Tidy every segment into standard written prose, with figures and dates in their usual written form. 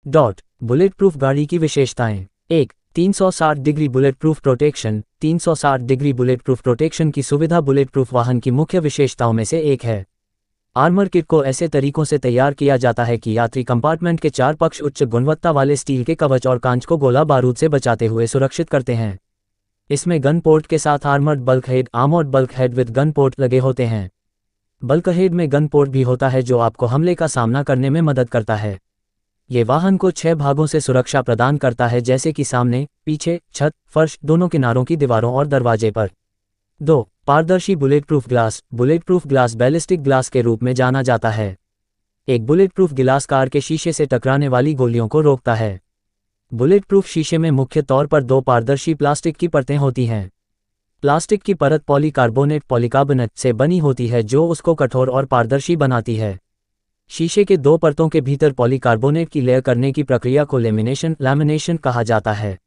Bullet proof गाड़ी की विशेषताएं। 1. 360 degree bullet proof protection. 360 degree bullet proof protection की सुविधा बुलेट प्रूफ वाहन की मुख्य विशेषताओं में से एक है। आर्मर किट को ऐसे तरीकों से तैयार किया जाता है कि यात्री कंपार्टमेंट के चार पक्ष उच्च गुणवत्ता वाले स्टील के कवच और कांच को गोला बारूद से बचाते हुए सुरक्षित करते हैं। इसमें गन पोर्ट के साथ armoured bulk head with gun port लगे होते हैं। बल्क हेड में गन पोर्ट भी होता है जो आपको हमले का सामना करने में मदद करता है। ये वाहन को 6 भागों से सुरक्षा प्रदान करता है, जैसे कि सामने, पीछे, छत, फर्श, दोनों किनारों की दीवारों और दरवाजे पर। 2. पारदर्शी bullet proof glass. Bullet proof glass ballistic glass के रूप में जाना जाता है। एक बुलेट प्रूफ गिलास कार के शीशे से टकराने वाली गोलियों को रोकता है। बुलेट प्रूफ शीशे में मुख्य तौर पर 2 पारदर्शी प्लास्टिक की परतें होती हैं। प्लास्टिक की परत पॉलीकार्बोनेट से बनी होती है जो उसको कठोर और पारदर्शी बनाती है। शीशे के 2 परतों के भीतर पॉलीकार्बोनेट की लेयर करने की प्रक्रिया को लैमिनेशन कहा जाता है।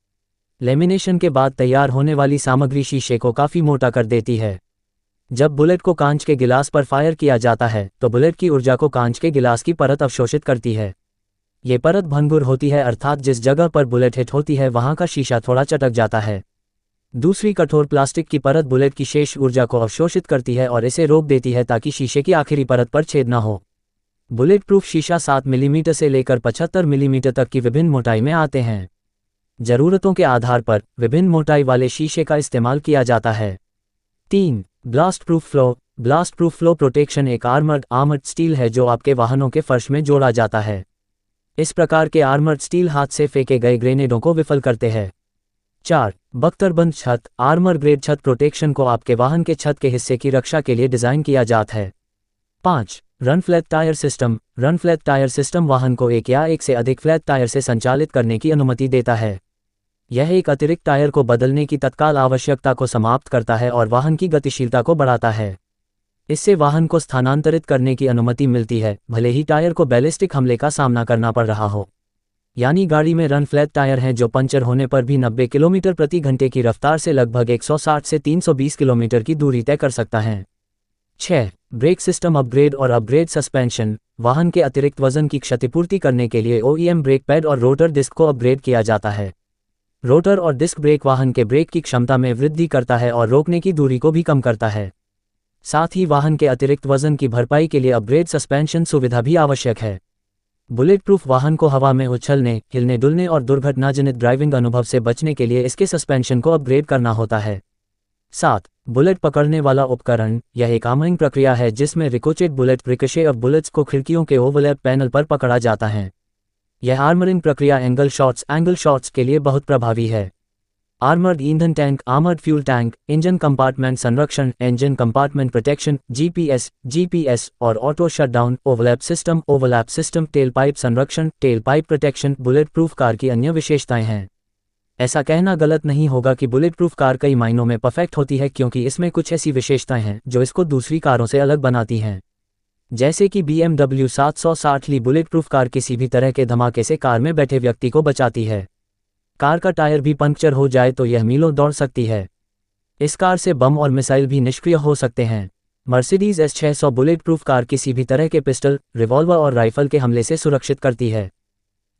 लेमिनेशन के बाद तैयार होने वाली सामग्री शीशे को काफ़ी मोटा कर देती है। जब बुलेट को कांच के गिलास पर फायर किया जाता है तो बुलेट की ऊर्जा को कांच के गिलास की परत अवशोषित करती है। ये परत भंगुर होती है, अर्थात जिस जगह पर बुलेट हिट होती है वहां का शीशा थोड़ा चटक जाता है। दूसरी कठोर प्लास्टिक की परत बुलेट की शेष ऊर्जा को अवशोषित करती है और इसे रोक देती है ताकि शीशे की आखिरी परत पर छेद न हो। बुलेट प्रूफ शीशा 7 मिलीमीटर से लेकर 75 मिलीमीटर तक की विभिन्न मोटाई में आते हैं। जरूरतों के आधार पर विभिन्न मोटाई वाले शीशे का इस्तेमाल किया जाता है। 3. ब्लास्ट प्रूफ फ्लो प्रोटेक्शन एक आर्मर्ड स्टील है जो आपके वाहनों के फर्श में जोड़ा जाता है। इस प्रकार के आर्मर्ड स्टील हाथ से फेंके गए ग्रेनेडों को विफल करते हैं। 4. बख्तरबंद छत। आर्मर ग्रेड छत प्रोटेक्शन को आपके वाहन के छत के हिस्से की रक्षा के लिए डिज़ाइन किया जाता है। 5. रन फ्लैट टायर सिस्टम वाहन को एक या एक से अधिक फ्लैट टायर से संचालित करने की अनुमति देता है। यह एक अतिरिक्त टायर को बदलने की तत्काल आवश्यकता को समाप्त करता है और वाहन की गतिशीलता को बढ़ाता है। इससे वाहन को स्थानांतरित करने की अनुमति मिलती है, भले ही टायर को बैलिस्टिक हमले का सामना करना पड़ रहा हो। यानी गाड़ी में रन फ्लैट टायर हैं जो पंचर होने पर भी 90 किलोमीटर प्रति घंटे की रफ्तार से लगभग 160 से 320 किलोमीटर की दूरी तय कर सकता है। 6. Brake system upgrade suspension. वाहन के अतिरिक्त वजन की क्षतिपूर्ति करने के लिए OEM ब्रेक पैड और रोटर डिस्क को अपग्रेड किया जाता है। रोटर और डिस्क ब्रेक वाहन के ब्रेक की क्षमता में वृद्धि करता है और रोकने की दूरी को भी कम करता है। साथ ही वाहन के अतिरिक्त वजन की भरपाई के लिए अपग्रेड सस्पेंशन सुविधा भी आवश्यक है। बुलेट प्रूफ वाहन को हवा में उछलने, हिलने डुलने और दुर्घटनाजनित ड्राइविंग अनुभव से बचने के लिए इसके सस्पेंशन को अपग्रेड करना होता है। 7. बुलेट पकड़ने वाला उपकरण। यह एक आर्मरिंग प्रक्रिया है जिसमें रिकोचे ऑफ बुलेट्स को खिड़कियों के ओवरलैप पैनल पर पकड़ा जाता है। यह आर्मरिंग प्रक्रिया एंगल शॉट्स के लिए बहुत प्रभावी है। आर्मर्ड ईंधन tank, armoured fuel tank, engine compartment संरक्षण, इंजन कंपार्टमेंट प्रोटेक्शन, जीपीएस और auto shutdown, overlap system, tail pipe संरक्षण, tail pipe protection bullet proof car की अन्य विशेषताएं हैं। ऐसा कहना गलत नहीं होगा कि बुलेट प्रूफ कार कई मायनों में परफेक्ट होती है, क्योंकि इसमें कुछ ऐसी विशेषताएं हैं जो इसको दूसरी कारों से अलग बनाती हैं। जैसे कि BMW 760 ली बुलेट प्रूफ कार किसी भी तरह के धमाके से कार में बैठे व्यक्ति को बचाती है। कार का टायर भी पंक्चर हो जाए तो यह मीलों दौड़ सकती है। इस कार से बम और मिसाइल भी निष्क्रिय हो सकते हैं। Mercedes S600 bullet proof car किसी भी तरह के पिस्टल, रिवॉल्वर और राइफल के हमले से सुरक्षित करती है।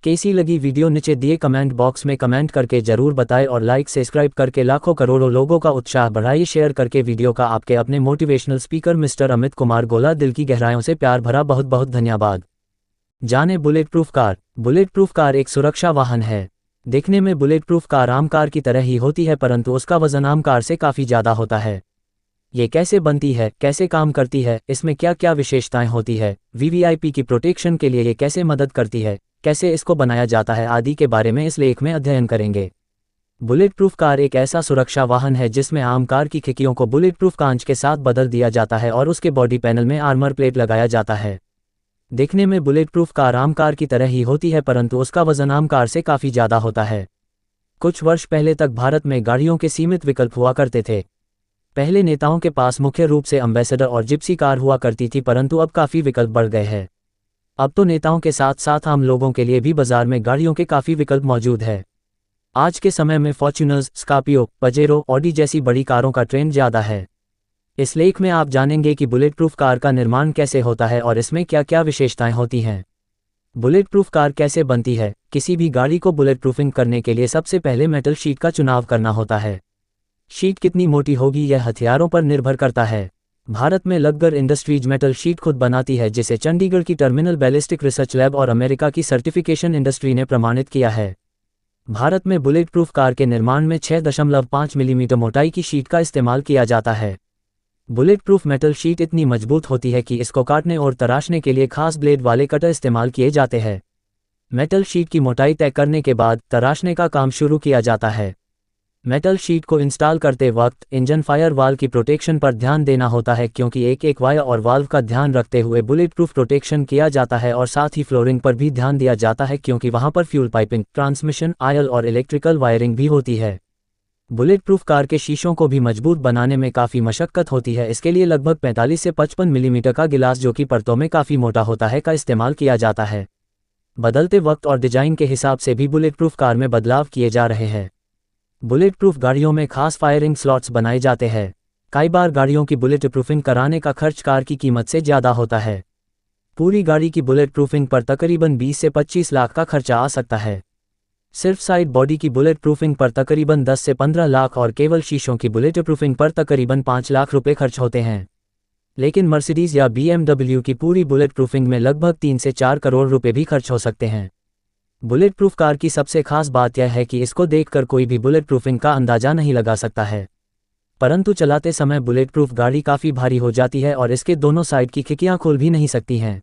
कैसी लगी वीडियो नीचे दिए कमेंट बॉक्स में कमेंट करके जरूर बताएं और लाइक सब्सक्राइब करके लाखों करोड़ों लोगों का उत्साह बढ़ाइए। शेयर करके वीडियो का आपके अपने motivational speaker mister Amit Kumar गोला। दिल की गहराइयों से प्यार भरा बहुत बहुत धन्यवाद। जाने bullet proof car. Bullet proof car एक सुरक्षा वाहन है। देखने में बुलेट प्रूफ कार आम कार की तरह ही होती है, परंतु उसका वजन आम कार से काफ़ी ज़्यादा होता है। ये कैसे बनती है, कैसे काम करती है, इसमें क्या क्या विशेषताएं होती है, VVIP की प्रोटेक्शन के लिए ये कैसे मदद करती है, कैसे इसको बनाया जाता है आदि के बारे में इस लेख में अध्ययन करेंगे। बुलेट प्रूफ कार एक ऐसा सुरक्षा वाहन है जिसमें आम कार की खिड़कियों को बुलेट प्रूफ कांच के साथ बदल दिया जाता है और उसके बॉडी पैनल में आर्मर प्लेट लगाया जाता है। देखने में बुलेट प्रूफ कार आम कार की तरह ही होती है, परंतु उसका वजन आम कार से काफ़ी ज़्यादा होता है। कुछ वर्ष पहले तक भारत में गाड़ियों के सीमित विकल्प हुआ करते थे। पहले नेताओं के पास मुख्य रूप से एम्बेसडर और जिप्सी कार हुआ करती थी, परंतु अब काफ़ी विकल्प बढ़ गए हैं। अब तो नेताओं के साथ साथ आम लोगों के लिए भी बाजार में गाड़ियों के काफ़ी विकल्प मौजूद है। आज के समय में फॉर्च्यूनर्स, स्कॉर्पियो, पजेरो, ऑडी जैसी बड़ी कारों का ट्रेंड ज़्यादा है। इस लेख में आप जानेंगे कि बुलेट प्रूफ कार का निर्माण कैसे होता है और इसमें क्या क्या विशेषताएं होती हैं। बुलेट प्रूफ कार कैसे बनती है? किसी भी गाड़ी को बुलेट प्रूफिंग करने के लिए सबसे पहले मेटल शीट का चुनाव करना होता है। शीट कितनी मोटी होगी यह हथियारों पर निर्भर करता है। भारत में लगगर इंडस्ट्रीज मेटल शीट खुद बनाती है, जिसे चंडीगढ़ की टर्मिनल बैलिस्टिक रिसर्च लैब और अमेरिका की सर्टिफिकेशन इंडस्ट्री ने प्रमाणित किया है। भारत में बुलेट प्रूफ कार के निर्माण में 6.5 मिलीमीटर मोटाई की शीट का इस्तेमाल किया जाता है। बुलेट प्रूफ मेटल शीट इतनी मजबूत होती है कि इसको काटने और तराशने के लिए खास ब्लेड वाले कटर इस्तेमाल किए जाते हैं। मेटल शीट की मोटाई तय करने के बाद तराशने का काम शुरू किया जाता है। मेटल शीट को इंस्टॉल करते वक्त इंजन फायर वाल्व की प्रोटेक्शन पर ध्यान देना होता है, क्योंकि एक वायर और वाल्व का ध्यान रखते हुए बुलेट प्रूफ प्रोटेक्शन किया जाता है। और साथ ही फ्लोरिंग पर भी ध्यान दिया जाता है, क्योंकि वहां पर फ्यूल पाइपिंग, ट्रांसमिशन ऑयल और इलेक्ट्रिकल वायरिंग भी होती है। बुलेट प्रूफ कार के शीशों को भी मजबूत बनाने में काफ़ी मशक्कत होती है। इसके लिए लगभग 45 से 55 मिलीमीटर का गिलास, जो कि परतों में काफ़ी मोटा होता है, का इस्तेमाल किया जाता है। बदलते वक्त और डिजाइन के हिसाब से भी बुलेट प्रूफ कार में बदलाव किए जा रहे हैं। बुलेट प्रूफ गाड़ियों में खास फायरिंग स्लॉट्स बनाए जाते हैं। कई बार गाड़ियों की बुलेट प्रूफिंग कराने का खर्च कार की कीमत से ज़्यादा होता है। पूरी गाड़ी की बुलेट प्रूफिंग पर तकरीबन 20 से 25 लाख का खर्चा आ सकता है। सिर्फ साइड बॉडी की बुलेट प्रूफिंग पर तकरीबन 10 से 15 लाख और केवल शीशों की बुलेट प्रूफिंग पर तकरीबन 5 लाख रुपए खर्च होते हैं। लेकिन मर्सिडीज या BMW की पूरी बुलेट प्रूफिंग में लगभग 3 से 4 करोड़ रुपए भी खर्च हो सकते हैं। बुलेट प्रूफ कार की सबसे खास बात यह है कि इसको देखकर कोई भी बुलेट प्रूफिंग का अंदाजा नहीं लगा सकता है, परंतु चलाते समय बुलेट प्रूफ गाड़ी काफ़ी भारी हो जाती है और इसके दोनों साइड की खिड़कियां खोल भी नहीं सकती हैं।